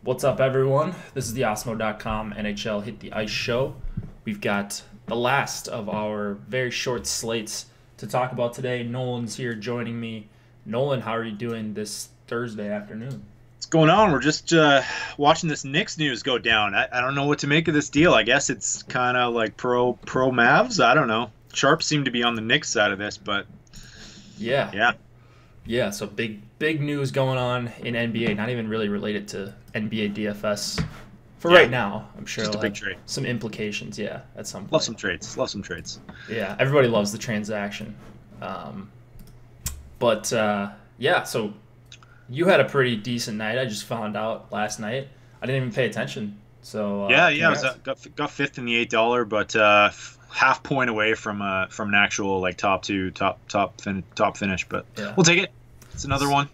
What's up, everyone? This is the Osmo.com NHL Hit the Ice show. We've got the last of our very short slates to talk about today. Nolan's here joining me. Nolan, how are you doing this Thursday afternoon? What's going on? We're just watching this Knicks news go down. I don't know what to make of this deal. I guess it's kind of like pro Mavs. I don't know. Sharp seemed to be on the Knicks side of this, but Yeah, yeah, yeah. So big news going on in NBA. Not even really related to NBA DFS for yeah, right now. I'm sure just a it'll big have trade. some implications. Yeah, at some Love point. some trades. Love some trades. Yeah, everybody loves the transaction. Um, but yeah, so you had a pretty decent night. I just found out last night. I didn't even pay attention. So Yeah. I was congrats. got fifth in the $8, but half point away from an actual like top finish. But Yeah. we'll take it. It's another one.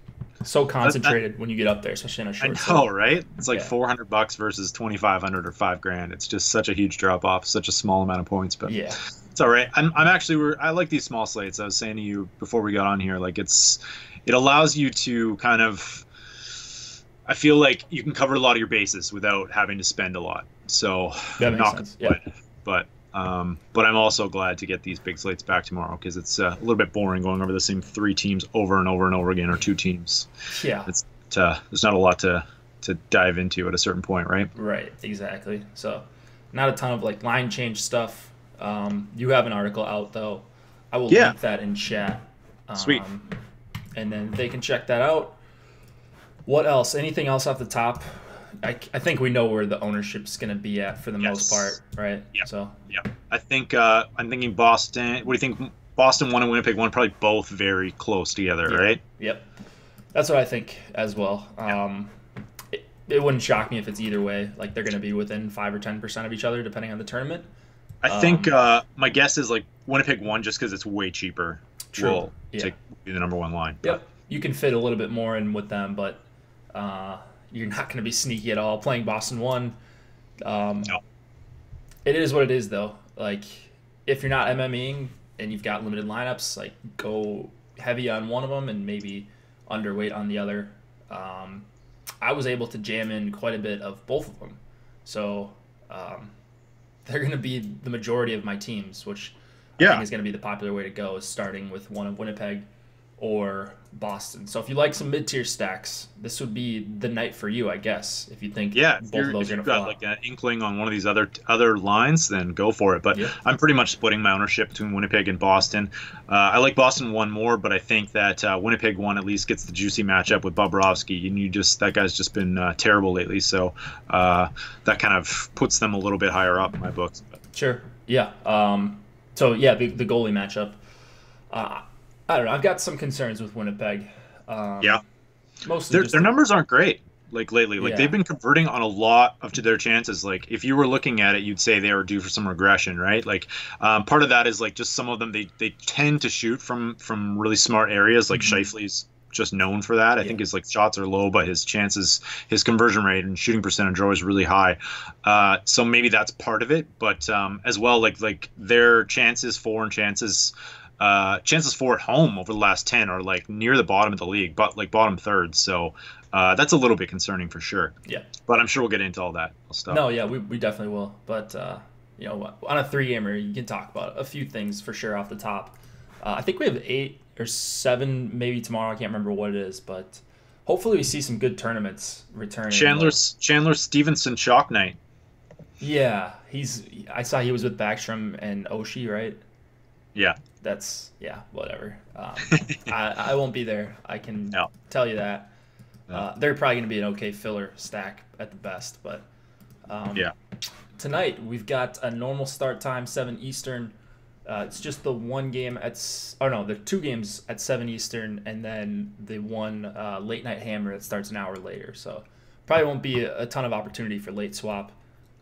So That concentrated when you get up there, especially in a I short know, slate. right? It's like Yeah. $400 versus 2,500 or 5 grand. It's just such a huge drop off, such a small amount of points, but. Yeah. It's all right. I'm actually I like these small slates. I was saying to you before we got on here, like it allows you to kind of I feel like you can cover a lot of your bases without having to spend a lot. So That makes knock on sense. Yeah. wood. But I'm also glad to get these big slates back tomorrow because it's a little bit boring going over the same three teams over and over and over again, or two teams. Yeah. It's there's not a lot to dive into at a certain point, right? Right. Exactly. So not a ton of like line change stuff. You have an article out though. I will Yeah, link that in chat. sweet. Um, and then they can check that out. What else? Anything else off the top? I think we know where the ownership's going to be at for the most part, Yes. right? Yeah. So, Yeah, I think I'm thinking Boston. What do you think? Boston one and Winnipeg one, probably both very close together, yeah. right? Yep. That's what I think as well. Yeah. It wouldn't shock me if it's either way. Like they're going to be within 5 or 10% of each other depending on the tournament. I think Um, my guess is like Winnipeg one, just because it's way cheaper. True. Will Yeah. be the number one line. Yep. You can fit a little bit more in with them, but you're not going to be sneaky at all. Playing Boston 1, um, No. it is what it is, though. Like, if you're not MMEing and you've got limited lineups, like, go heavy on one of them and maybe underweight on the other. I was able to jam in quite a bit of both of them. So, they're going to be the majority of my teams, which I think Yeah. is going to be the popular way to go, is starting with one of Winnipeg or Boston. So if you like some mid-tier stacks, this would be the night for you, I guess, if you think Yeah, both of those if are you've going to got fall like out. an inkling on one of these other lines, then go for it. But Yeah. I'm pretty much splitting my ownership between Winnipeg and Boston. I like Boston one more, but I think that Winnipeg one at least gets the juicy matchup with Bobrovsky, and that guy's just been terrible lately. So that kind of puts them a little bit higher up in my books. But, Sure. Yeah. So, yeah, the goalie matchup. I don't know. I've got some concerns with Winnipeg. yeah, Mostly their just, numbers aren't great. Like lately, like yeah. they've been converting on a lot of to their chances. Like if you were looking at it, you'd say they are due for some regression, right? Like part of that is like just some of them they tend to shoot from really smart areas. Like Mhm. Scheifele's just known for that. I Yeah. think his like shots are low, but his conversion rate and shooting percentage are always really high. So maybe that's part of it, but as well, like their chances for and chances for at home over the last 10 are like near the bottom of the league, but like bottom third. So that's a little bit concerning for sure. Yeah. But I'm sure we'll get into all that stuff. No, yeah, we definitely will. But, on a three-gamer, you can talk about a few things for sure off the top. I think we have 8 or 7 maybe tomorrow. I can't remember what it is, but hopefully we see some good tournaments returning. Chandler Stevenson chalk night. Yeah, I saw he was with Backstrom and Oshie, right? Yeah. Yeah, whatever. I won't be there. I can No. tell you that. No. They're probably going to be an okay filler stack at the best, but Yeah. tonight we've got a normal start time, 7 Eastern. It's just the one game the 2 games at 7 Eastern, and then the one late night hammer that starts an hour later. So probably won't be a ton of opportunity for late swap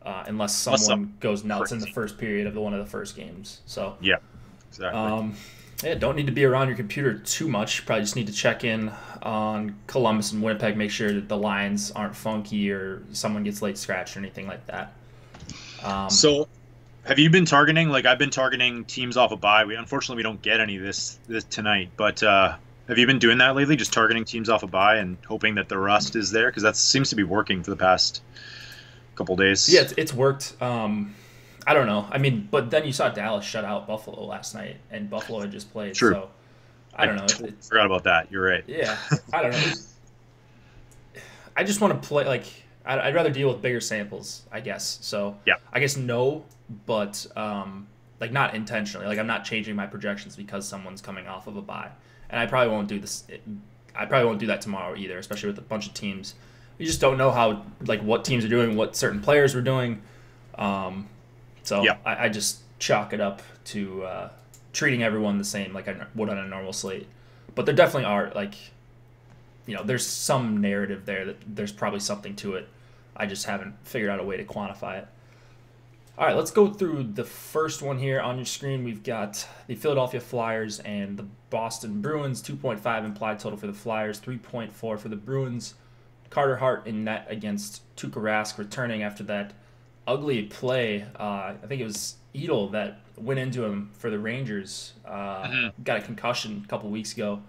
unless someone goes nuts in the crazy. first period of one of the first games. So Yeah. Exactly. yeah, don't need to be around your computer too much. Probably just need to check in on Columbus and Winnipeg, make sure that the lines aren't funky or someone gets late scratched or anything like that. So have you been targeting, like I've been targeting teams off a bye. Unfortunately we don't get any this tonight, but Have you been doing that lately? Just targeting teams off a bye and hoping that the rust is there? Because that seems to be working for the past couple days. Yeah, it's worked. I don't know. I mean, but then you saw Dallas shut out Buffalo last night, and Buffalo had just played. True. So I don't know. Totally forgot about that. You're right. Yeah, I don't know. I just want to play like I'd rather deal with bigger samples, I guess. So Yeah. I guess no, but like not intentionally. Like I'm not changing my projections because someone's coming off of a bye, and I probably won't do this. I probably won't do that tomorrow either, especially with a bunch of teams. You just don't know how like what teams are doing, what certain players were doing. So Yeah. I just chalk it up to treating everyone the same like I would on a normal slate. But there definitely are like, there's some narrative there that there's probably something to it. I just haven't figured out a way to quantify it. All right, let's go through the first one here on your screen. We've got the Philadelphia Flyers and the Boston Bruins. 2.5 implied total for the Flyers, 3.4 for the Bruins. Carter Hart in net against Tuukka Rask, returning after that ugly play. I think it was Edel that went into him for the Rangers. Got a concussion a couple weeks ago.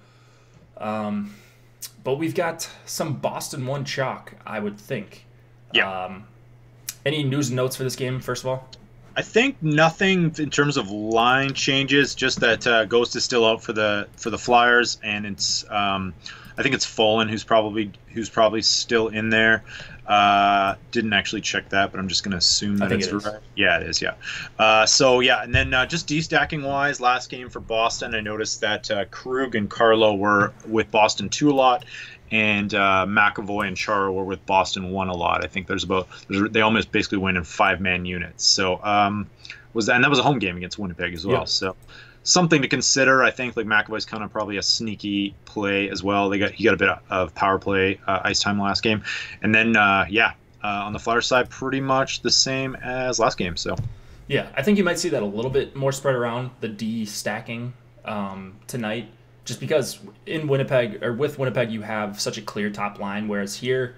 But we've got some Boston 1 chalk, I would think. Yeah. Any news and notes for this game, first of all? I think nothing in terms of line changes. Just that Ghost is still out for the Flyers, and it's I think it's Fallen who's probably still in there. Didn't actually check that, but I'm just going to assume that it's right. Yeah, it is. Yeah. So yeah, and then just destacking wise, last game for Boston, I noticed that Krug and Carlo were with Boston 2 a lot, and McAvoy and Chara were with Boston 1 a lot. I think they almost basically win in 5-man units. So and that was a home game against Winnipeg as well. Yeah. So something to consider. I think like McAvoy's kind of probably a sneaky play as well. He got a bit of power play ice time last game, and then on the Flyers side, pretty much the same as last game. So yeah, I think you might see that a little bit more spread around the D stacking tonight, just because in Winnipeg or with Winnipeg you have such a clear top line, whereas here,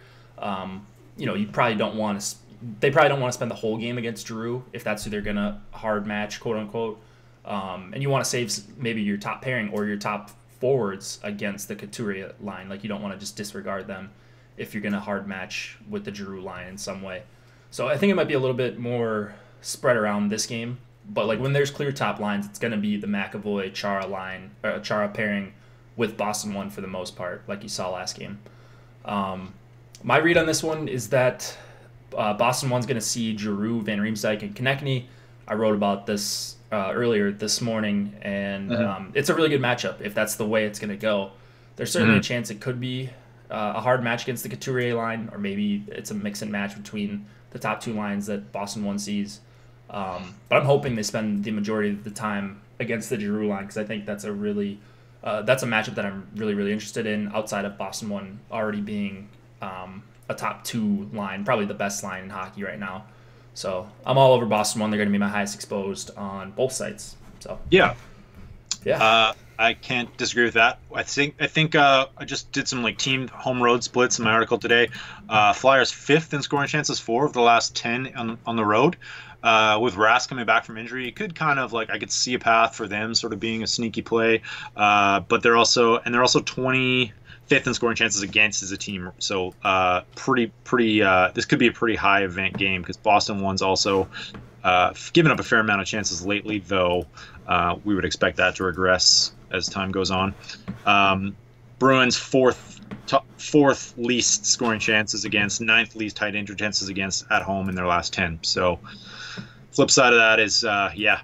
you probably don't want to. They probably don't want to spend the whole game against Giroux if that's who they're gonna hard match, quote unquote. And you want to save maybe your top pairing or your top forwards against the Couturier line. Like you don't want to just disregard them if you're going to hard match with the Giroux line in some way. So I think it might be a little bit more spread around this game. But like when there's clear top lines, it's going to be the McAvoy Chara line, or Chara pairing with Boston 1 for the most part, like you saw last game. My read on this one is that Boston 1's going to see Giroux, Van Riemsdyk, and Konechny. I wrote about this earlier this morning, and it's a really good matchup if that's the way it's going to go. There's certainly a chance it could be a hard match against the Couturier line, or maybe it's a mix and match between the top 2 lines that Boston 1 sees. But I'm hoping they spend the majority of the time against the Giroux line, because I think that's a really that's a matchup that I'm really, really interested in, outside of Boston 1 already being a top 2 line, probably the best line in hockey right now. So I'm all over Boston 1. They're going to be my highest exposed on both sites. So yeah. I can't disagree with that. I think I just did some like team home road splits in my article today. Flyers 5th in scoring chances, 4 of the last 10 on the road. With Rask coming back from injury, it could kind of like I could see a path for them sort of being a sneaky play. But they're also 25th in scoring chances against as a team. So pretty this could be a pretty high event game, because Boston 1's also given up a fair amount of chances lately, though we would expect that to regress as time goes on. Bruins 4th least scoring chances against, 9th least high danger chances against at home in their last 10. So flip side of that is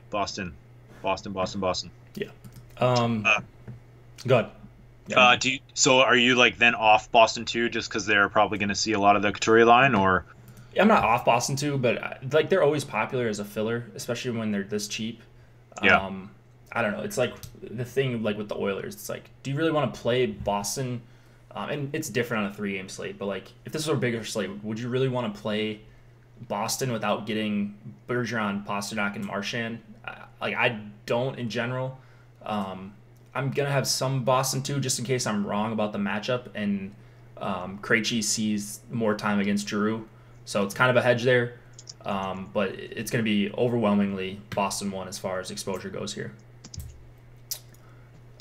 Boston. Yeah. Go ahead. Yeah. So are you like then off Boston 2 just because they're probably going to see a lot of the Couturier line, or? Yeah, I'm not off Boston 2, but like they're always popular as a filler, especially when they're this cheap. Yeah. I don't know. It's like the thing like with the Oilers. It's like, do you really want to play Boston? And it's different on a 3-game slate, but like if this was a bigger slate, would you really want to play Boston without getting Bergeron, Pasternak, and Marchand? I don't in general. I'm going to have some Boston 2 just in case I'm wrong about the matchup, and Krejci sees more time against Giroux. So it's kind of a hedge there, but it's going to be overwhelmingly Boston 1 as far as exposure goes here.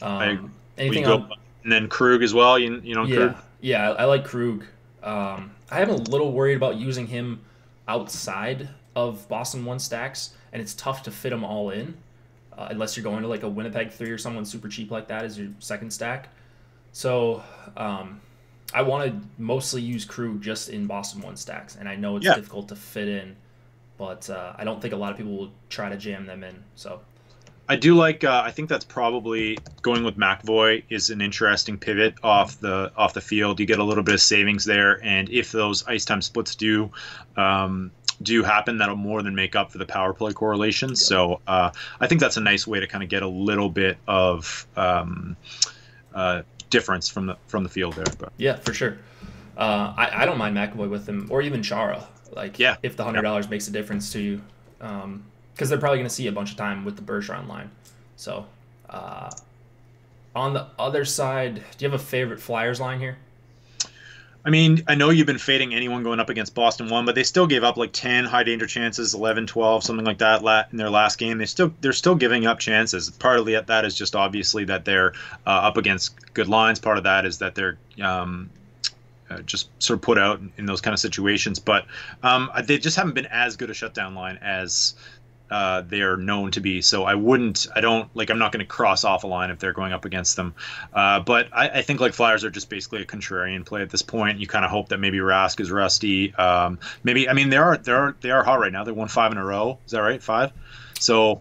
I Anything on? And then Krug as well. You know Krug. Yeah, I like Krug. I am a little worried about using him outside of Boston 1 stacks, and it's tough to fit them all in unless you're going to like a Winnipeg 3 or someone super cheap like that as your second stack. So I want to mostly use Krug just in Boston 1 stacks, and I know it's difficult to fit in, but I don't think a lot of people will try to jam them in. So I do like. I think that's probably going with McAvoy is an interesting pivot off the field. You get a little bit of savings there, and if those ice time splits do happen, that'll more than make up for the power play correlation. Yeah. So I think that's a nice way to kind of get a little bit of difference from the field there. But yeah, for sure. I don't mind McAvoy with him, or even Chara. Like, if the $100 makes a difference to you, because they're probably going to see a bunch of time with the Bergeron line. So, on the other side, do you have a favorite Flyers line here? I mean, I know you've been fading anyone going up against Boston 1, but they still gave up like 10 high danger chances, 11, 12, something like that in their last game. They're still giving up chances. Part of that is just obviously that they're up against good lines. Part of that is that they're just sort of put out in those kind of situations. But they just haven't been as good a shutdown line as they are known to be. So I'm not going to cross off a line if they're going up against them. But I think like Flyers are just basically a contrarian play at this point. You kind of hope that maybe Rask is rusty. Maybe, I mean, they are hot right now. They won 5 in a row. Is that right? 5. So,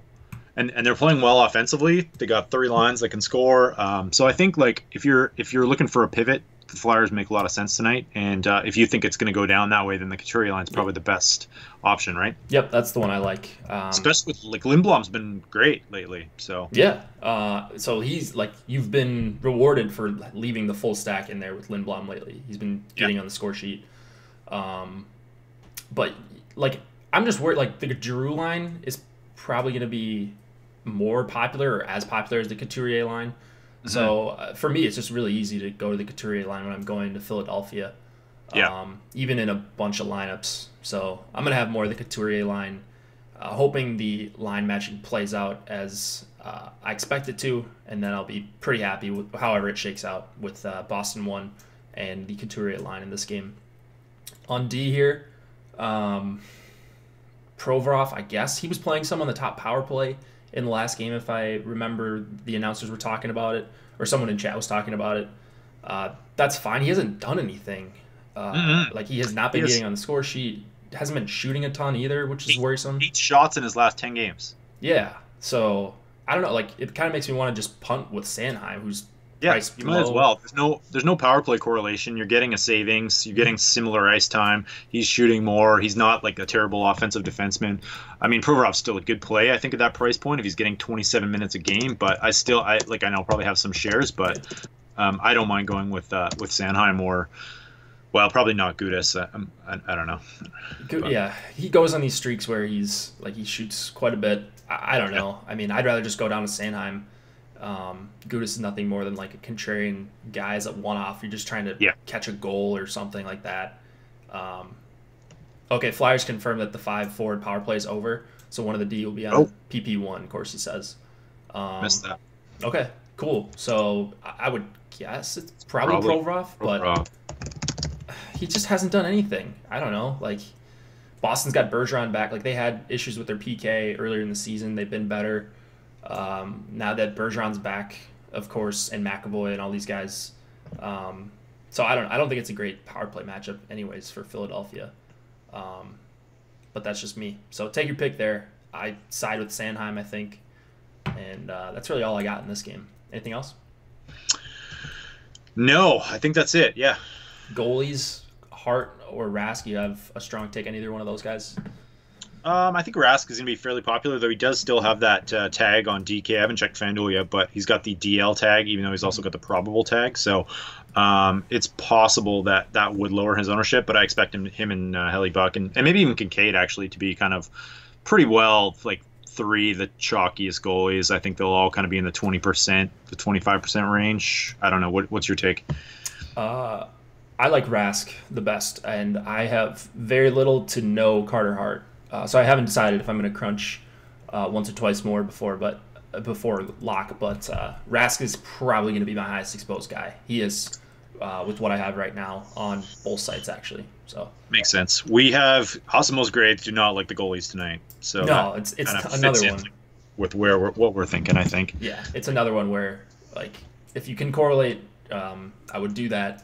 and they're playing well offensively. They got 3 lines that can score. So I think like if you're looking for a pivot, the Flyers make a lot of sense tonight, and if you think it's going to go down that way, then the Couturier line is probably the best option, right? Yep, that's the one I like. Especially with like Lindblom's been great lately, so yeah. So he's like, you've been rewarded for leaving the full stack in there with Lindblom lately. He's been getting on the score sheet. But like, I'm just worried. Like the Giroux line is probably going to be more popular or as popular as the Couturier line. So for me, it's just really easy to go to the Couturier line when I'm going to Philadelphia, even in a bunch of lineups. So I'm going to have more of the Couturier line, hoping the line matching plays out as I expect it to, and then I'll be pretty happy with however it shakes out with Boston 1 and the Couturier line in this game. On D here, Provorov, I guess he was playing some on the top power play in the last game, if I remember the announcers were talking about it, or someone in chat was talking about it. That's fine. He hasn't done anything. Like, he has not been getting on the score sheet. Hasn't been shooting a ton either, which is worrisome. 8 shots in his last 10 games. Yeah. So, I don't know. Like, it kind of makes me want to just punt with Sanheim, who's priced you might as well. There's no power play correlation. You're getting a savings. You're getting similar ice time. He's shooting more. He's not like a terrible offensive defenseman. I mean, Provorov's still a good play, I think, at that price point if he's getting 27 minutes a game. But I know I'll probably have some shares, but I don't mind going with Sanheim or, well, probably not Gudas. I don't know. Yeah, he goes on these streaks where he shoots quite a bit. I don't know. I mean, I'd rather just go down to Sanheim. Gudas is nothing more than like a contrarian guy as a one-off. You're just trying to catch a goal or something like that. Okay, Flyers confirm that the 5 forward power play is over, so one of the D will be on PP1, of course he says. Missed that. Okay, cool. So I would guess it's probably Provorov, but he just hasn't done anything. I don't know. Like, Boston's got Bergeron back. Like, they had issues with their PK earlier in the season. They've been better. Now that Bergeron's back, of course, and McAvoy and all these guys, so I don't think it's a great power play matchup, anyways, for Philadelphia. But that's just me. So take your pick there. I side with Sanheim, I think, and that's really all I got in this game. Anything else? No, I think that's it. Yeah. Goalies, Hart or Rask. You have a strong take on either one of those guys? I think Rask is going to be fairly popular, though he does still have that tag on DK. I haven't checked FanDuel yet, but he's got the DL tag, even though he's also got the probable tag. So it's possible that would lower his ownership, but I expect him and Hellebuck and maybe even Kincaid, actually, to be kind of pretty well, like, 3 the chalkiest goalies. I think they'll all kind of be in the 20%, the 25% range. I don't know. What's your take? I like Rask the best, and I have very little to no Carter Hart. So I haven't decided if I'm going to crunch once or twice more before, but before lock, but Rask is probably going to be my highest exposed guy. He is with what I have right now on both sites, actually. So makes sense. We have Asamoah's grades do not like the goalies tonight, so no, it's another one with what we're thinking. I think it's another one where like if you can correlate, I would do that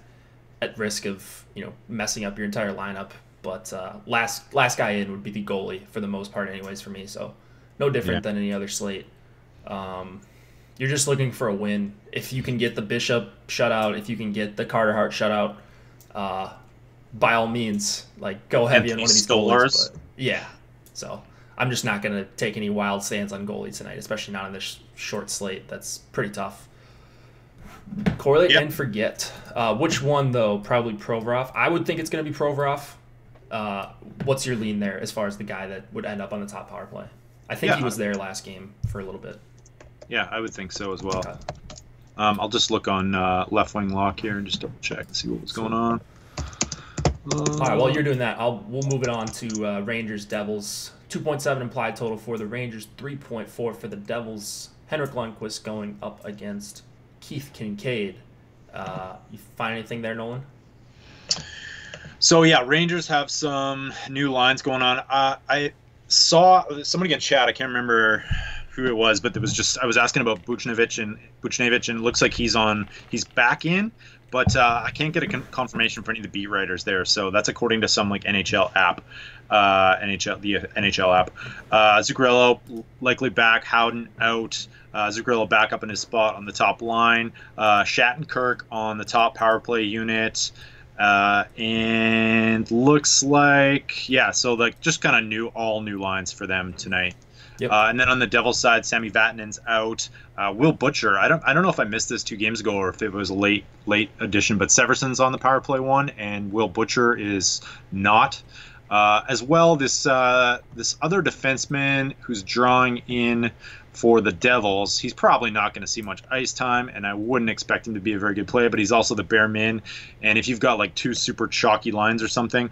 at risk of messing up your entire lineup. But last guy in would be the goalie for the most part, anyways, for me. So no different than any other slate. You're just looking for a win. If you can get the Bishop shutout, if you can get the Carter Hart shutout, by all means, like go heavy on one of these goalies. But yeah, so I'm just not gonna take any wild stands on goalie tonight, especially not on this short slate. That's pretty tough. Correlate and forget. Which one though? Probably Provorov. I would think it's gonna be Provorov. What's your lean there as far as the guy that would end up on the top power play? I think he was there last game for a little bit. Yeah, I would think so as well. Okay. I'll just look on left wing lock here and just double check and see what was going on. All right, while you're doing that, we'll move it on to Rangers Devils. 2.7 implied total for the Rangers, 3.4 for the Devils. Henrik Lundqvist going up against Keith Kincaid. You find anything there, Nolan? So yeah, Rangers have some new lines going on. I saw somebody in chat. I can't remember who it was, but I was asking about Buchnevich, and it looks like he's back in, but I can't get a confirmation for any of the beat writers there. So that's according to some like NHL app, the NHL app. Zuccarello likely back, Howden out. Zuccarello back up in his spot on the top line. Shattenkirk on the top power play unit. And looks like, so like just kind of all new lines for them tonight. Yep. And then on the Devils side, Sami Vatanen's out. Will Butcher, I don't know if I missed this 2 games ago or if it was a late addition, but Severson's on the power play one, and Will Butcher is not. As well, this other defenseman who's drawing in for the Devils, he's probably not going to see much ice time, and I wouldn't expect him to be a very good player, but he's also the bare min, and if you've got like 2 super chalky lines or something,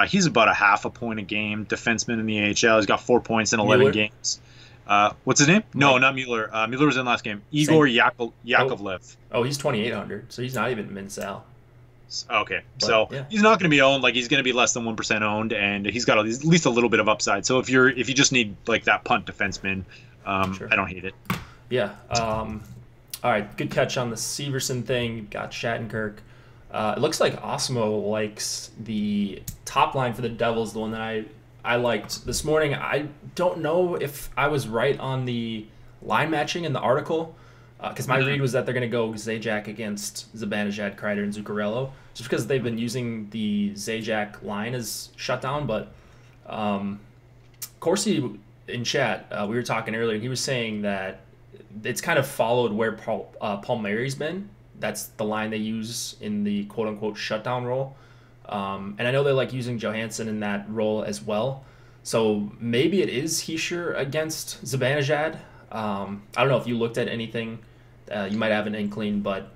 he's about a half a point a game defenseman in the AHL. He's got 4 points in 11 games. What's his name? No, not Mueller. Mueller was in last game. Igor Yakovlev. Oh, he's 2,800, so he's not even min-sal. Okay, so he's not going to be owned. Like he's going to be less than 1% owned, and he's got at least a little bit of upside. So if you just need like that punt defenseman, sure. I don't hate it. Yeah. All right, good catch on the Severson thing. You've got Shattenkirk. It looks like Osmo likes the top line for the Devils, the one that I liked this morning. I don't know if I was right on the line matching in the article, because my read was that they're going to go Zajac against Zibanejad, Kreider, and Zuccarello, just because they've been using the Zajac line as shutdown. But Corsi in chat, we were talking earlier, and he was saying that it's kind of followed where Palmieri's been. That's the line they use in the quote-unquote shutdown role. And I know they like using Johansson in that role as well. So maybe it is Hischier against Zibanejad. I don't know if you looked at anything. You might have an inkling, but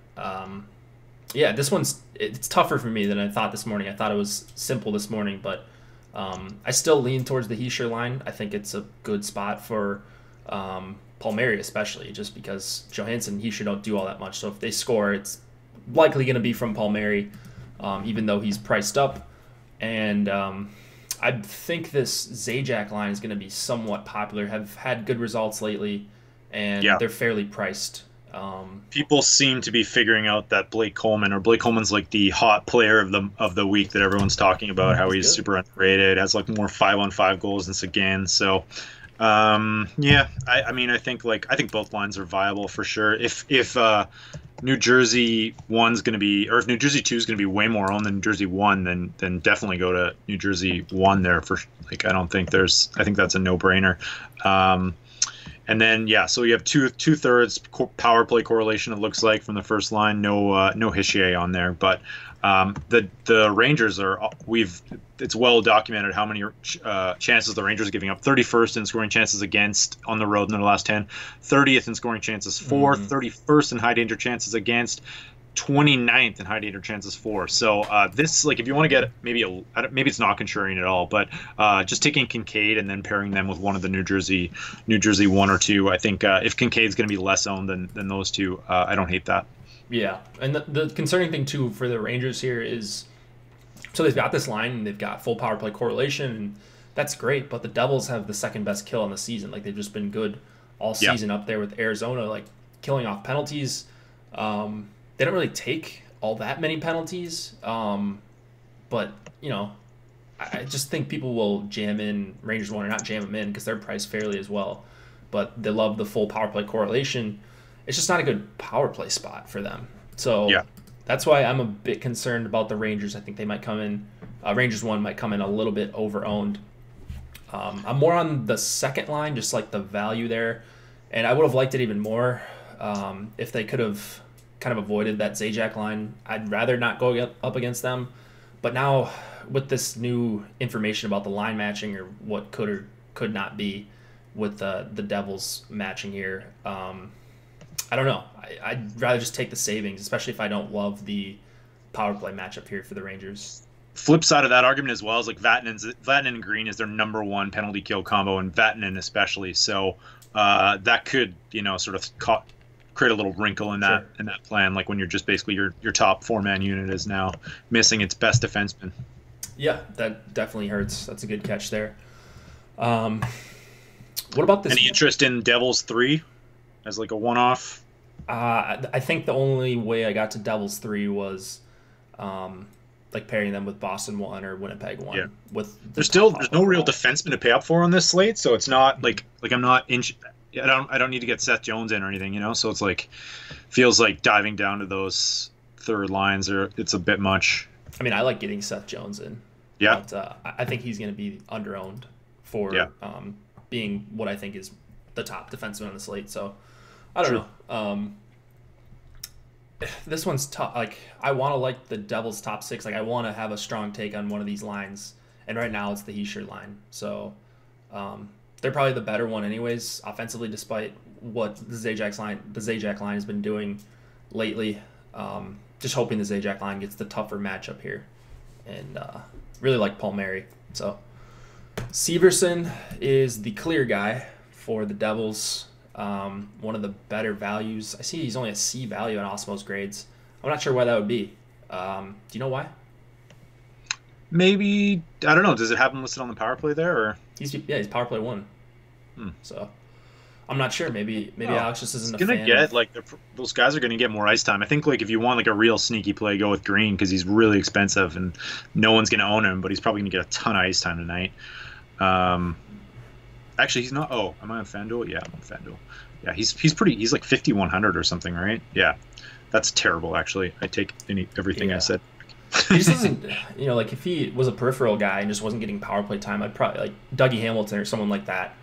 this it's tougher for me than I thought this morning. I thought it was simple this morning, but I still lean towards the Hischier line. I think it's a good spot for Palmieri, especially just because Johansson and Hischier don't do all that much. So if they score, it's likely going to be from Palmieri, even though he's priced up. And I think this Zajac line is going to be somewhat popular, have had good results lately, and they're fairly priced. People seem to be figuring out that Blake Coleman's like the hot player of the week that everyone's talking about, how he's super underrated, has like more 5-on-5 goals than Seguin. So I think both lines are viable for sure. If New Jersey 1's going to be, or if New Jersey 2 is going to be way more owned than New Jersey 1, then definitely go to New Jersey 1 there for like. I think that's a no-brainer. And then so you have two-thirds power play correlation. It looks like from the first line, no Hischier on there, but the Rangers it's well documented how many chances the Rangers are giving up. 31st in scoring chances against on the road in their last 10, 30th in scoring chances for, 31st in high danger chances against, 29th in high danger chances for. So this, like, if you want to get maybe maybe it's not contrarian at all, but just taking Kincaid and then pairing them with one of the New Jersey 1 or 2. I think if Kincaid's going to be less owned than those two, I don't hate that. Yeah, and the concerning thing too for the Rangers here is, so they've got this line and they've got full power play correlation, and that's great. But the Devils have the second best kill on the season. Like, they've just been good all season up there with Arizona, like killing off penalties. They don't really take all that many penalties, but I just think people will jam in Rangers 1 or not jam them in because they're priced fairly as well. But they love the full power play correlation. It's just not a good power play spot for them. So that's why I'm a bit concerned about the Rangers. I think they might come in, Rangers 1 might come in a little bit over-owned. I'm more on the second line, just like the value there. And I would have liked it even more if they could have kind of avoided that Zajac line. I'd rather not go up against them. But now with this new information about the line matching or what could or could not be with the Devils matching here, I don't know. I'd rather just take the savings, especially if I don't love the power play matchup here for the Rangers. Flip side of that argument as well is like Vatanen and Green is their number 1 penalty kill combo, and Vatanen especially. So that could sort of create a little wrinkle in that plan, like when you're just basically your top 4-man unit is now missing its best defenseman. Yeah, that definitely hurts. That's a good catch there. What about this? Any interest in Devils 3 as like a one-off? I think the only way I got to Devils 3 was like pairing them with Boston 1 or Winnipeg 1. Yeah. There's no real defenseman to pay up for on this slate, so it's not like I'm not I don't need to get Seth Jones in or anything, so it's like feels like diving down to those third lines it's a bit much. I mean, I like getting Seth Jones in. Yeah. But I think he's going to be under-owned for being what I think is the top defenseman on the slate. So I don't know. This one's tough. Like, I want to like the Devils' top 6. Like, I want to have a strong take on one of these lines. And right now it's the Hischier line. So they're probably the better one anyways, offensively, despite what the Zajac line has been doing lately. Just hoping the Zajac line gets the tougher matchup here. And really like Palmieri. So Severson is the clear guy for the Devils. One of the better values. I see he's only a C value on Osmos grades. I'm not sure why that would be. Do you know why? Maybe, I don't know. Does it have him listed on the power play there, or he's power play 1. So I'm not sure. Maybe Alex just isn't a fan. Those guys are gonna get more ice time. I think like if you want like a real sneaky play, go with Green because he's really expensive and no one's gonna own him, but he's probably gonna get a ton of ice time tonight. Actually, he's not. Oh, am I on FanDuel? Yeah, I'm on FanDuel. Yeah, he's like 5,100 or something, right? Yeah, that's terrible. Actually, I take everything I said. He just doesn't, like if he was a peripheral guy and just wasn't getting power play time, I'd probably like Dougie Hamilton or someone like that.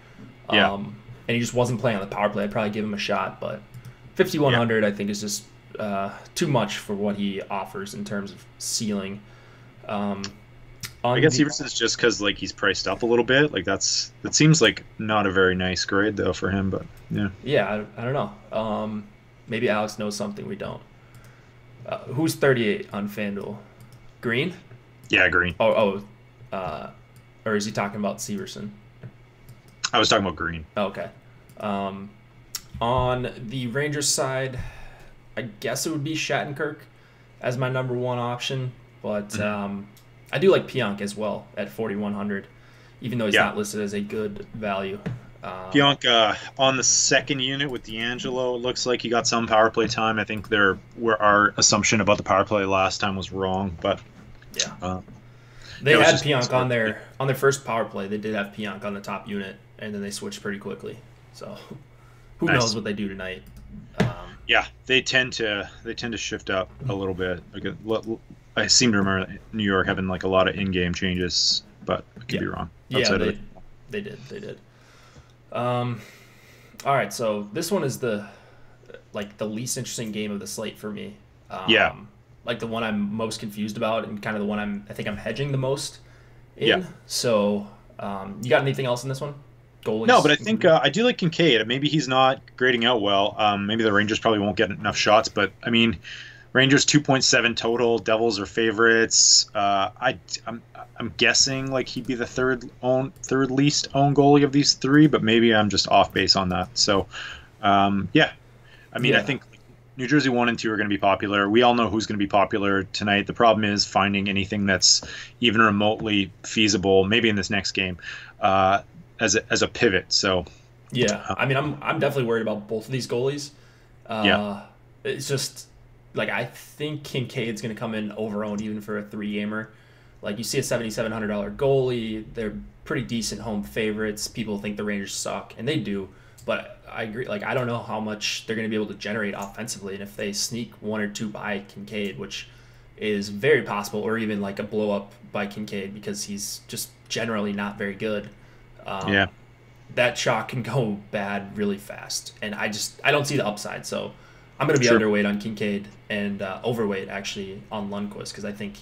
And he just wasn't playing on the power play, I'd probably give him a shot. But 5,100, I think, is just too much for what he offers in terms of ceiling. I guess Severson's just because like he's priced up a little bit. Like that seems like not a very nice grade though for him. But yeah. Yeah, I don't know. Maybe Alex knows something we don't. Who's 38 on FanDuel? Green? Yeah, Green. Or is he talking about Severson? I was talking about Green. Okay. On the Rangers side, I guess it would be Shattenkirk as my number 1 option, but I do like Pionk as well at 4,100, even though he's not listed as a good value. Pionk on the second unit with D'Angelo, it looks like he got some power play time. I think our assumption about the power play last time was wrong, but they had Pionk on their first power play. They did have Pionk on the top unit, and then they switched pretty quickly. So who knows what they do tonight? Yeah, they tend to shift up a little bit. I seem to remember New York having like a lot of in-game changes, but I could be wrong. They did. All right, so this one is the least interesting game of the slate for me. Like the one I'm most confused about, and kind of the one I think I'm hedging the most in. Yeah. So, you got anything else in this one? Goalies? No, but I think I do like Kincaid. Maybe he's not grading out well. Maybe the Rangers probably won't get enough shots, but I mean, Rangers 2.7 total. Devils are favorites. I'm guessing like he'd be the third least owned goalie of these three, but maybe I'm just off base on that. So, yeah, I mean, Yeah. I think New Jersey 1 and 2 are going to be popular. We all know who's going to be popular tonight. The problem is finding anything that's even remotely feasible, maybe in this next game, as a pivot. So, Yeah, I mean, I'm definitely worried about both of these goalies. Yeah. It's just like I think Kincaid's going to come in overowned even for a 3-gamer. Like you see a $7,700 goalie, they're pretty decent home favorites. People think the Rangers suck, and they do. But I agree. Like I don't know how much they're going to be able to generate offensively, and if they sneak 1 or 2 by Kincaid, which is very possible, or even like a blow up by Kincaid because he's just generally not very good. Yeah. That shot can go bad really fast, and I don't see the upside. So I'm going to be Sure. underweight on Kincaid and overweight actually on Lundqvist because I think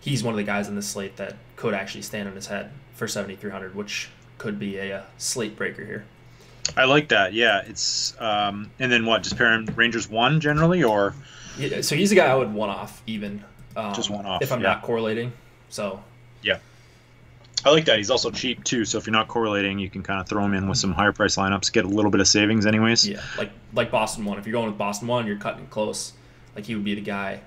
he's one of the guys in the slate that could actually stand on his head for 7,300, which could be a slate breaker here. I like that. Yeah, it's and then what? Just pairing Rangers 1 generally, or Yeah, so he's the guy I would one off even. Just one off, if I'm yeah. not correlating. So yeah. I like that. He's also cheap too, so if you're not correlating, you can kind of throw him in with some higher price lineups, get a little bit of savings, anyways. yeah, like Boston 1. If you're going with Boston 1, you're cutting it close. Like he would be the guy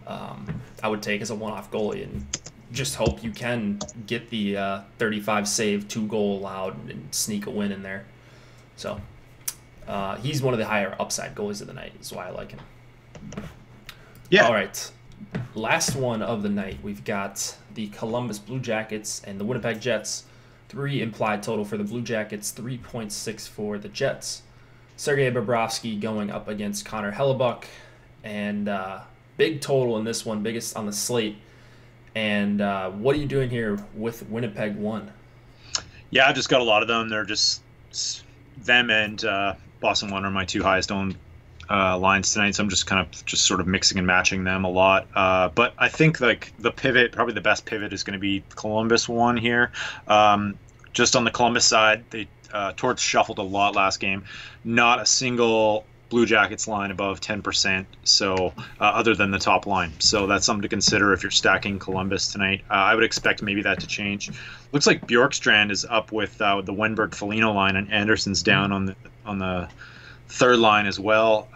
I would take as a one-off goalie and just hope you can get the 35 save, 2-goal allowed, and sneak a win in there. So he's one of the higher upside goalies of the night. Is why I like him. Yeah. All right. Last one of the night, we've got the Columbus Blue Jackets and the Winnipeg Jets. 3 implied total for the Blue Jackets, 3.6 for the Jets. Sergei Bobrovsky going up against Connor Hellebuck, and big total in this one, biggest on the slate. And what are you doing here with Winnipeg 1? Yeah, I just got a lot of them. They're just them and Boston 1 are my 2 highest owned lines tonight, so I'm just kind of just sort of mixing and matching them a lot. But I think like the pivot, probably the best pivot is going to be Columbus 1 here. Just on the Columbus side, they Torts shuffled a lot last game. Not a single Blue Jackets line above 10%, so other than the top line. So that's something to consider if you're stacking Columbus tonight. I would expect maybe that to change. Looks like Bjorkstrand is up with the Wenberg-Foligno line, and Anderson's down on the third line as well.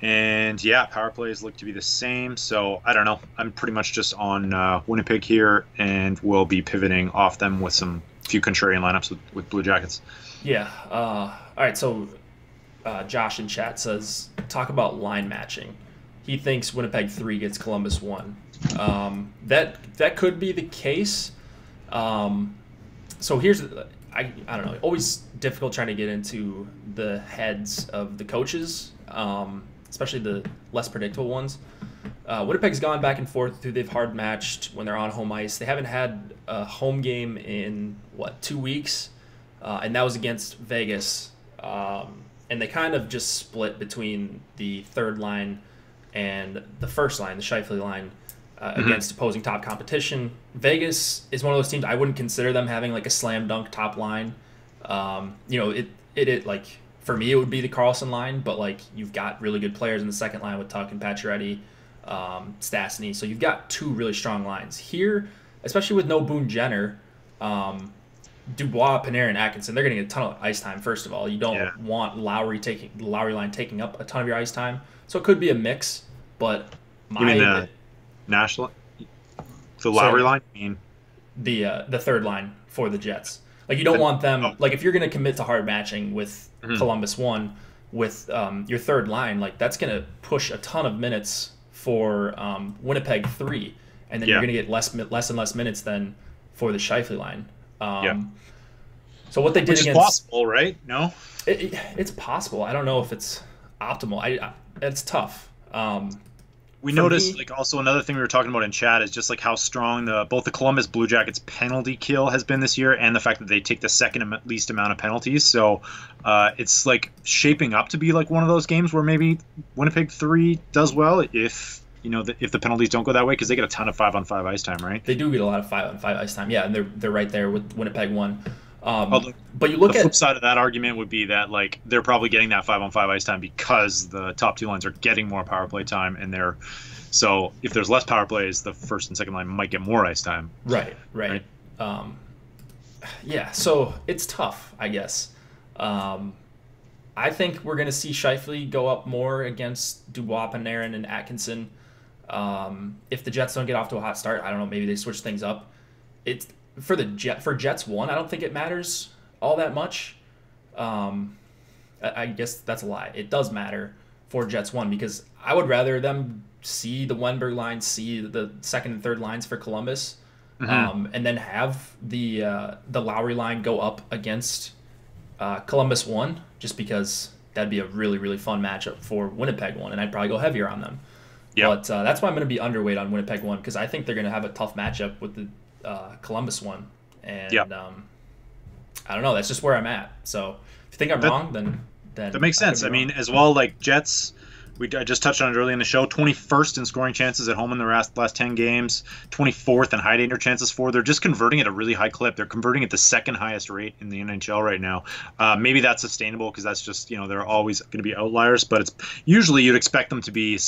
And yeah, power plays look to be the same. So I don't know. I'm pretty much just on Winnipeg here, and we'll be pivoting off them with some few contrarian lineups with Blue Jackets. Yeah. All right. So Josh in chat says, talk about line matching. He thinks Winnipeg 3 gets Columbus 1. That could be the case. So here's I don't know. Always difficult trying to get into the heads of the coaches, especially the less predictable ones. Winnipeg's gone back and forth through. They've hard matched when they're on home ice. They haven't had a home game in 2 weeks, and that was against Vegas. And they kind of just split between the third line and the first line, the Scheifele line, against opposing top competition. Vegas is one of those teams I wouldn't consider them having like a slam dunk top line. It like for me it would be the Carlson line, but like you've got really good players in the second line with Tuck and Pacioretty, Stastny. So you've got 2 really strong lines here, especially with no Boone Jenner. Dubois, Panarin, Atkinson, they're going to get a ton of ice time. First of all, you don't want the Lowry line taking up a ton of your ice time, so it could be a mix. But You mean the national, the Lowry line? I mean the third line for the Jets. Like you don't want them. Like if you're going to commit to hard matching with Columbus 1 with your third line, like that's going to push a ton of minutes for Winnipeg 3, and then you're going to get less and less minutes than for the Scheifele line. So what they did which against is possible, right? No, it's possible. I don't know if it's optimal. It's tough. We noticed like also another thing we were talking about in chat is just like how strong both the Columbus Blue Jackets penalty kill has been this year, and the fact that they take the second least amount of penalties. So it's like shaping up to be like one of those games where maybe Winnipeg 3 does well if if the penalties don't go that way, because they get a ton of 5-on-5 ice time, right? They do get a lot of 5-on-5 ice time. Yeah, and they're right there with Winnipeg 1. Although But you look the flip at side of that argument would be that like they're probably getting that 5-on-5 ice time because the top two lines are getting more power play time, and so if there's less power plays, the first and second line might get more ice time. Right. Yeah, so it's tough, I guess. I think we're going to see Scheifele go up more against Dubois, Panarin, and Atkinson. If the Jets don't get off to a hot start, I don't know, maybe they switch things up. It's for Jets 1, I don't think it matters all that much. I guess that's a lie. It does matter for Jets 1 because I would rather them see the Wenberg line, see the second and third lines for Columbus, and then have the Lowry line go up against Columbus 1, just because that'd be a really, really fun matchup for Winnipeg 1, and I'd probably go heavier on them. Yep. But that's why I'm going to be underweight on Winnipeg 1, because I think they're going to have a tough matchup with the Columbus 1. And I don't know. That's just where I'm at. So if you think I'm wrong, then that makes sense. I mean, as well, like Jets, I just touched on it early in the show. 21st in scoring chances at home in the last 10 games. 24th in high danger chances for. They're just converting at a really high clip. They're converting at the second highest rate in the NHL right now. Maybe that's sustainable because that's just there are always going to be outliers, but it's usually you'd expect them to be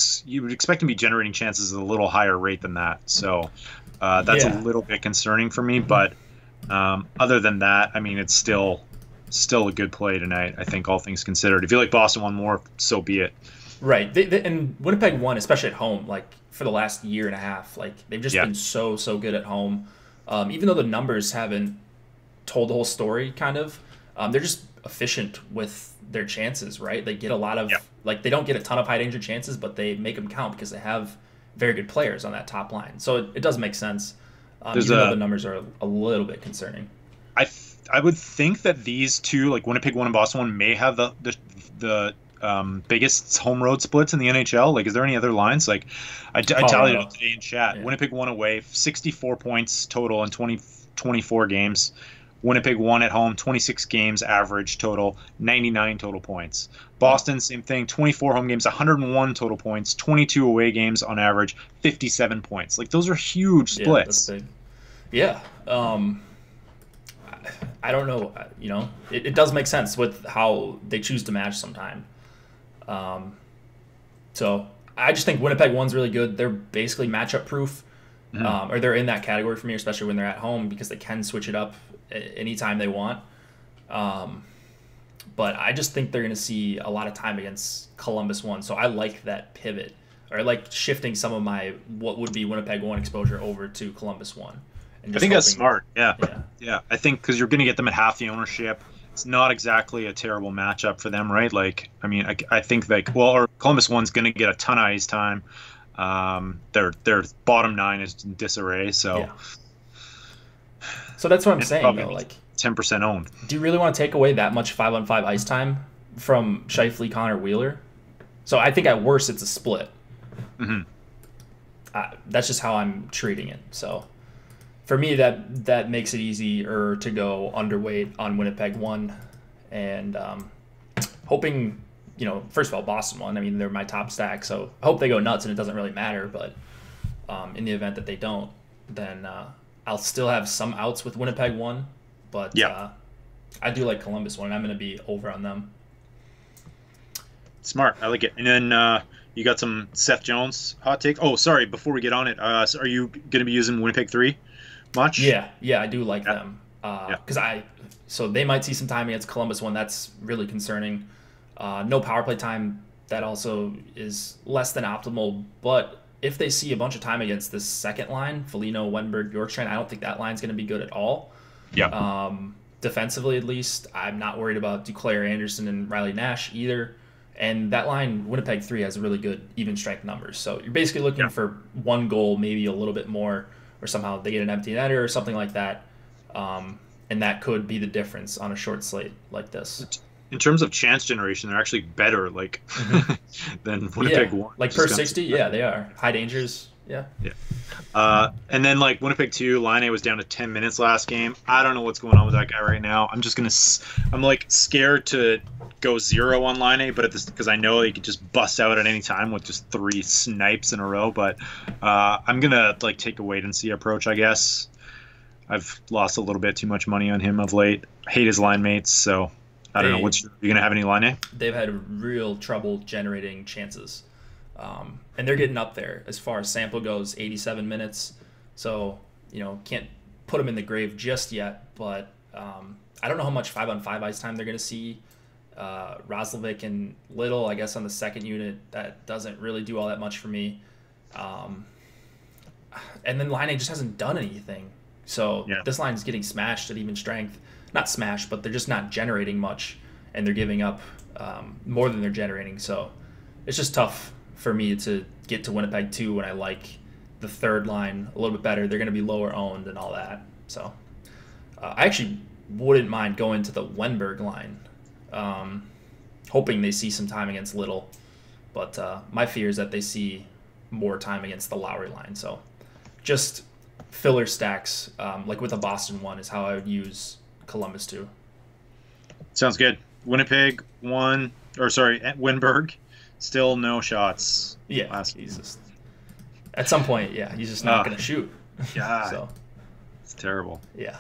generating chances at a little higher rate than that. So that's a little bit concerning for me. But other than that, I mean, it's still a good play tonight. I think all things considered. If you like Boston one more, so be it. Right. And Winnipeg won, especially at home, like for the last year and a half. Like they've just been so good at home. Even though the numbers haven't told the whole story, kind of, they're just efficient with their chances, right? They get a lot of, like they don't get a ton of high danger chances, but they make them count because they have very good players on that top line. So it does make sense, even though the numbers are a little bit concerning. I would think that these two, like Winnipeg 1 and Boston 1, may have the biggest home road splits in the NHL. Like, is there any other lines? Like, I tallied it up today in chat. Yeah. Winnipeg 1 away, 64 points total in 24 games. Winnipeg 1 at home, 26 games average total, 99 total points. Boston, same thing, 24 home games, 101 total points, 22 away games on average, 57 points. Like, those are huge splits. Yeah, that's big. Yeah. I don't know. It does make sense with how they choose to match sometime. So I just think Winnipeg 1's really good. They're basically matchup proof, or they're in that category for me, especially when they're at home because they can switch it up anytime they want. But I just think they're going to see a lot of time against Columbus 1. So I like that pivot, or I like shifting some of my what would be Winnipeg 1 exposure over to Columbus 1. I think that's smart. Yeah. I think because you're going to get them at half the ownership. It's not exactly a terrible matchup for them, right? Like, I mean, I think or Columbus 1's going to get a ton of ice time. Their bottom 9 is in disarray, so. So that's what I'm saying, though. Like 10% owned. Do you really want to take away that much 5-on-5 ice time from Scheifele, Connor, Wheeler? So I think at worst it's a split. That's just how I'm treating it. So. For me, that makes it easier to go underweight on Winnipeg 1, and hoping, first of all, Boston 1. I mean, they're my top stack, so I hope they go nuts and it doesn't really matter. But in the event that they don't, then I'll still have some outs with Winnipeg 1. But I do like Columbus 1, and I'm going to be over on them. Smart. I like it. And then you got some Seth Jones hot take. Oh, sorry. Before we get on it, so are you going to be using Winnipeg 3? Much? Yeah, I do like them. Because so they might see some time against Columbus 1. That's really concerning. No power play time. That also is less than optimal. But if they see a bunch of time against this second line, Foligno, Wenberg, Bjorkstrand, I don't think that line's going to be good at all. Yeah. Defensively, at least, I'm not worried about Duclair, Anderson, and Riley Nash either. And that line, Winnipeg 3, has really good even strength numbers. So you're basically looking for one goal, maybe a little bit more, or somehow they get an empty netter or something like that. And that could be the difference on a short slate like this. In terms of chance generation, they're actually better than Winnipeg 1. Like per 60, they are. High dangers, yeah. And then like Winnipeg 2, Line was down to 10 minutes last game. I don't know what's going on with that guy right now. I'm like scared to go 0 on Line, but because I know he could just bust out at any time with just 3 snipes in a row. But I'm gonna like take a wait and see approach, I guess. I've lost a little bit too much money on him of late. Hate his line mates, so I don't know. You gonna have any line A? They've had real trouble generating chances, and they're getting up there as far as sample goes. 87 minutes, so can't put them in the grave just yet. But I don't know how much 5-on-5 ice time they're gonna see. Roslovic and Little, I guess, on the second unit, that doesn't really do all that much for me. And then Line A just hasn't done anything. So This line is getting smashed at even strength. Not smashed, but they're just not generating much, and they're giving up more than they're generating. So it's just tough for me to get to Winnipeg 2 when I like the third line a little bit better. They're going to be lower owned and all that. So I actually wouldn't mind going to the Wenberg line, hoping they see some time against Little. But my fear is that they see more time against the Lowry line. So just filler stacks, like with a Boston 1, is how I would use Columbus 2. Sounds good. Winnipeg 1, Wenberg, still no shots. Yeah, he's just, at some point, he's just not going to shoot. Yeah, so it's terrible. Yeah.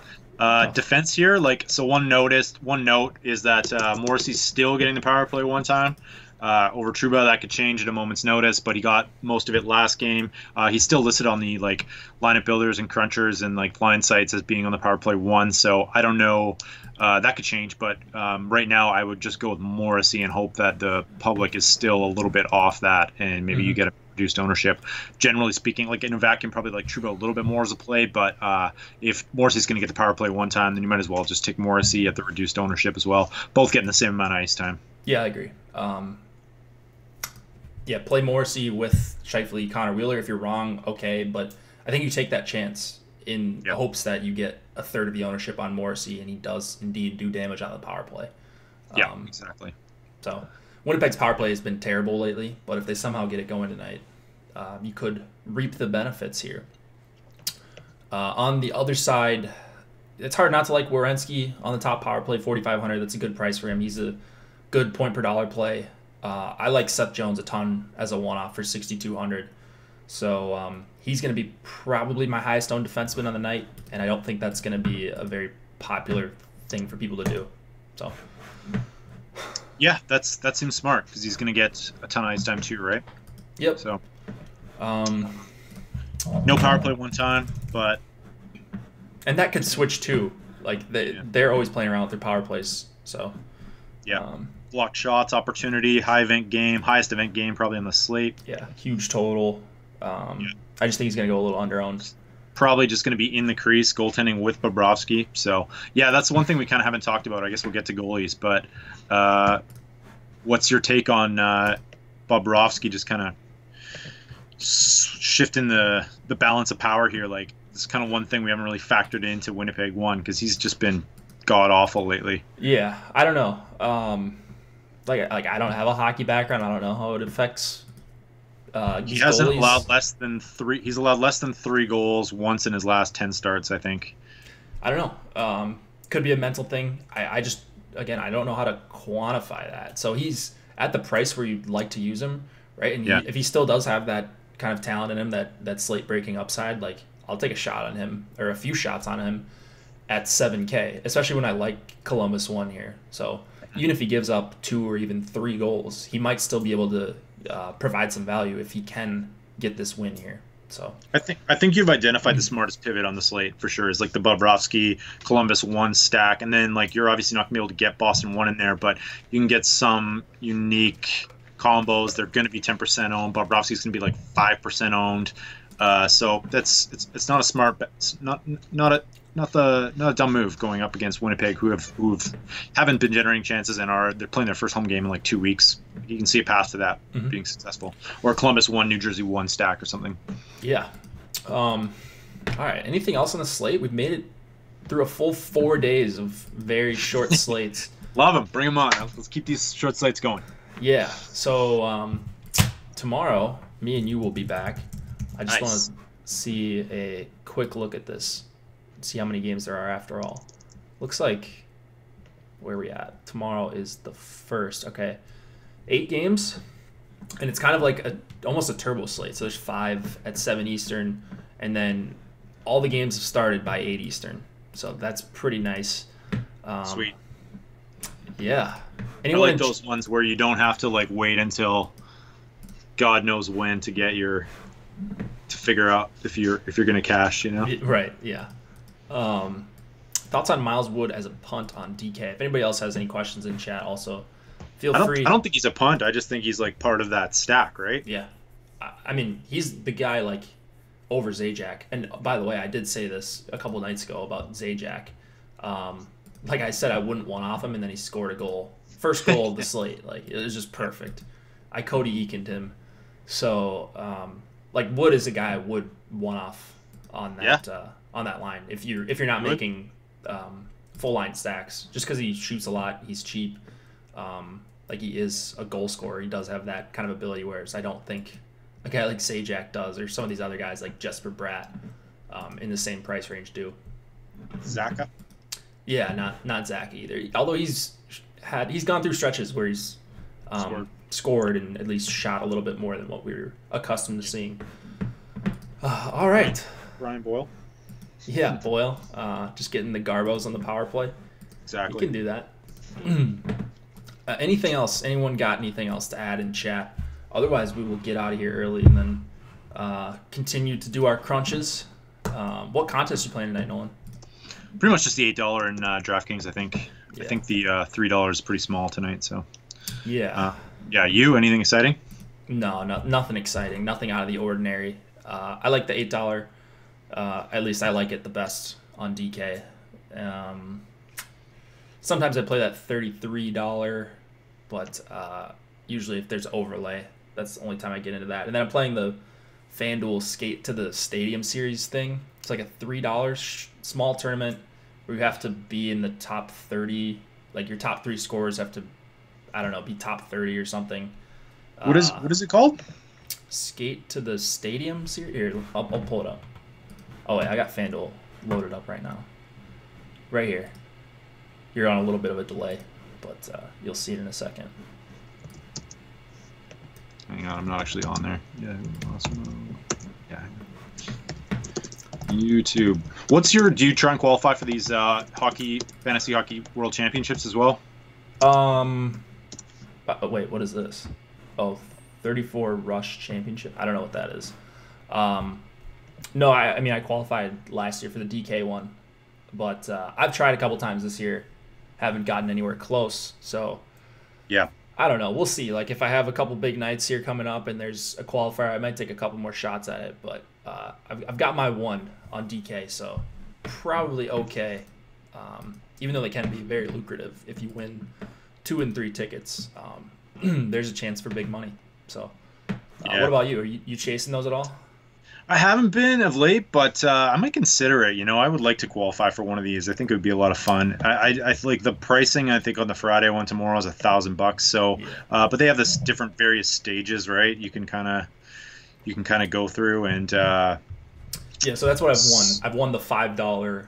Defense here, one note is that Morrissey's still getting the power play one time. Over Trouba, that could change at a moment's notice, but he got most of it last game. He's still listed on the lineup builders and crunchers and line sites as being on the power play 1. So I don't know. That could change, but right now I would just go with Morrissey and hope that the public is still a little bit off that, and maybe you get a reduced ownership. Generally speaking, in a vacuum, probably Trouba a little bit more as a play, but if Morrissey's going to get the power play one time, then you might as well just take Morrissey at the reduced ownership as well. Both getting the same amount of ice time. Yeah, I agree. Play Morrissey with Scheifele, Connor Wheeler. If you're wrong, okay, but I think you take that chance in hopes that you get a third of the ownership on Morrissey, and he does indeed do damage on the power play. Yeah, exactly. So Winnipeg's power play has been terrible lately, but if they somehow get it going tonight, you could reap the benefits here. On the other side, it's hard not to like Werenski on the top power play, 4,500. That's a good price for him. He's a good point per dollar play. I like Seth Jones a ton as a one-off for 6,200. So he's going to be probably my highest owned defenseman on the night, and I don't think that's going to be a very popular thing for people to do. So yeah, that seems smart because he's going to get a ton of ice time too, right? Yep. So no power play one time, but and that could switch too. They're always playing around with their power plays. So yeah. Blocked shots opportunity, highest event game probably on the slate. Yeah, huge total. I just think he's going to go a little under-owned. Probably just going to be in the crease, goaltending with Bobrovsky. So, yeah, that's one thing we kind of haven't talked about. I guess we'll get to goalies. But what's your take on Bobrovsky just kind of shifting the balance of power here? It's kind of one thing we haven't really factored into Winnipeg 1 because he's just been god-awful lately. Yeah, I don't know. I don't have a hockey background. I don't know how it affects he hasn't allowed less than 3. He's allowed less than 3 goals once in his last 10 starts, I think. I don't know. Could be a mental thing. I just, again, I don't know how to quantify that. So he's at the price where you'd like to use him, right? And if he still does have that kind of talent in him, that slate breaking upside, I'll take a shot on him or a few shots on him at 7K, especially when I like Columbus 1 here. So even if he gives up 2 or even 3 goals, he might still be able to provide some value if he can get this win here. So I think you've identified the smartest pivot on the slate for sure is the Bobrovsky Columbus 1 stack, and then you're obviously not gonna be able to get Boston 1 in there, but you can get some unique combos. They're going to be 10% owned. Bobrovsky's going to be 5% owned. So it's not a smart bet. It's not a dumb move going up against Winnipeg, who haven't been generating chances and they're playing their first home game in 2 weeks. You can see a path to that being successful, or Columbus 1, New Jersey 1 stack or something. Yeah. All right. Anything else on the slate? We've made it through a full 4 days of very short slates. Love them. Bring them on. Let's keep these short slates going. Yeah. So tomorrow, me and you will be back. I just want to see a quick look at this. See how many games there are after all. Looks like, where are we at? Tomorrow is the 1st. Okay. 8 games. And it's kind of almost a turbo slate. So there's 5 at 7 Eastern. And then all the games have started by 8 Eastern, so that's pretty nice. Sweet. Yeah. I like those ones where you don't have to like wait until God knows when to figure out if you're gonna cash, you know? Right. Yeah. Thoughts on Miles Wood as a punt on DK? If anybody else has any questions in chat, also feel free. I don't think he's a punt. I just think he's like part of that stack, right? Yeah. I mean, he's the guy like over Zajac. And by the way, I did say this a couple nights ago about Zajac. Like I said, I wouldn't want off him, and then he scored a goal. First goal of the slate. Like, it was just perfect. I Cody Eakin'd him. So, like, Wood is a guy I would want off on that line if you're not making full line stacks, just because he shoots a lot, he's cheap. Like, he is a goal scorer. He does have that kind of ability, whereas I don't think a guy like Zajac does, or some of these other guys like Jesper Bratt in the same price range do. Zaka? Yeah, not Zach either. Although he's gone through stretches where he's scored and at least shot a little bit more than what we were accustomed to seeing. All right. Ryan Boyle? Yeah, Boyle. Just getting the Garbos on the power play. Exactly. He can do that. Anything else? Anyone got anything else to add in chat? Otherwise, we will get out of here early and then continue to do our crunches. What contest are you playing tonight, Nolan? Pretty much just the $8 in DraftKings, I think. Yeah. I think the $3 is pretty small tonight, so. Yeah. You? Anything exciting? No, nothing exciting. Nothing out of the ordinary. I like the $8. At least I like it the best on DK. Sometimes I play that $33, but usually if there's overlay, that's the only time I get into that. And then I'm playing the FanDuel Skate to the Stadium series thing. It's like a $3 small tournament where you have to be in the top 30. Like your top 3 scorers have to, I don't know, be top 30 or something. What is it called? Skate to the Stadium series. Here, I'll pull it up. Oh wait, I got FanDuel loaded up right now. Right here. You're on a little bit of a delay, but you'll see it in a second. Hang on, I'm not actually on there. Yeah. Yeah. YouTube. Do you try and qualify for these fantasy hockey world championships as well? Wait, what is this? Oh, 34 Rush Championship. I don't know what that is. No, I mean I qualified last year for the DK one, but I've tried a couple times this year, haven't gotten anywhere close. So yeah, I don't know. We'll see. Like if I have a couple big nights here coming up and there's a qualifier, I might take a couple more shots at it. But I've got my one on DK, so probably okay. Even though they can be very lucrative if you win 2 and 3 tickets, there's a chance for big money. So what about you? Are you chasing those at all? I haven't been of late, but I might consider it. You know, I would like to qualify for one of these. I think it would be a lot of fun. I like the pricing. I think on the Friday one tomorrow is $1,000. So, yeah. But they have this different various stages, right? You can kind of go through and. Yeah, so that's what I've won. I've won the $5.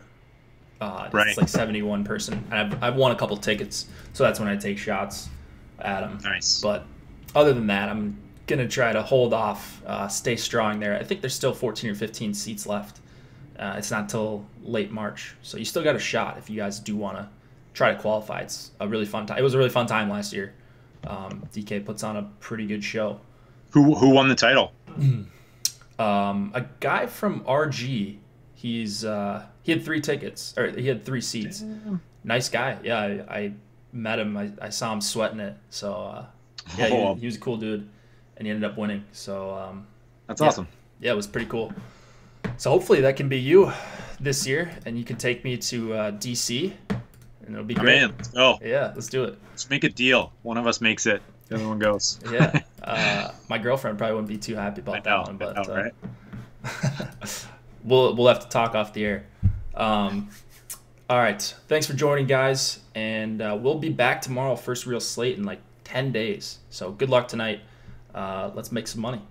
Right. It's like 71 person, and I've won a couple tickets. So that's when I take shots at them. Nice. But other than that, I'm gonna try to hold off, stay strong there. I think there's still 14 or 15 seats left. It's not till late March, so you still got a shot if you guys do want to try to qualify. It's a really fun time. It was a really fun time last year. DK puts on a pretty good show. Who won the title? A guy from RG. He had 3 tickets, or he had 3 seats. Damn. Nice guy. Yeah, I met him. I saw him sweating it. So yeah, he was a cool dude. And he ended up winning. So that's awesome. Yeah, it was pretty cool. So hopefully that can be you this year, and you can take me to DC, and it'll be great. Man, let's go. Yeah, let's do it. Let's make a deal. One of us makes it, the other one goes. Yeah, my girlfriend probably wouldn't be too happy about that one, but right? we'll have to talk off the air. All right, thanks for joining, guys, and we'll be back tomorrow. First real slate in like 10 days. So good luck tonight. Let's make some money.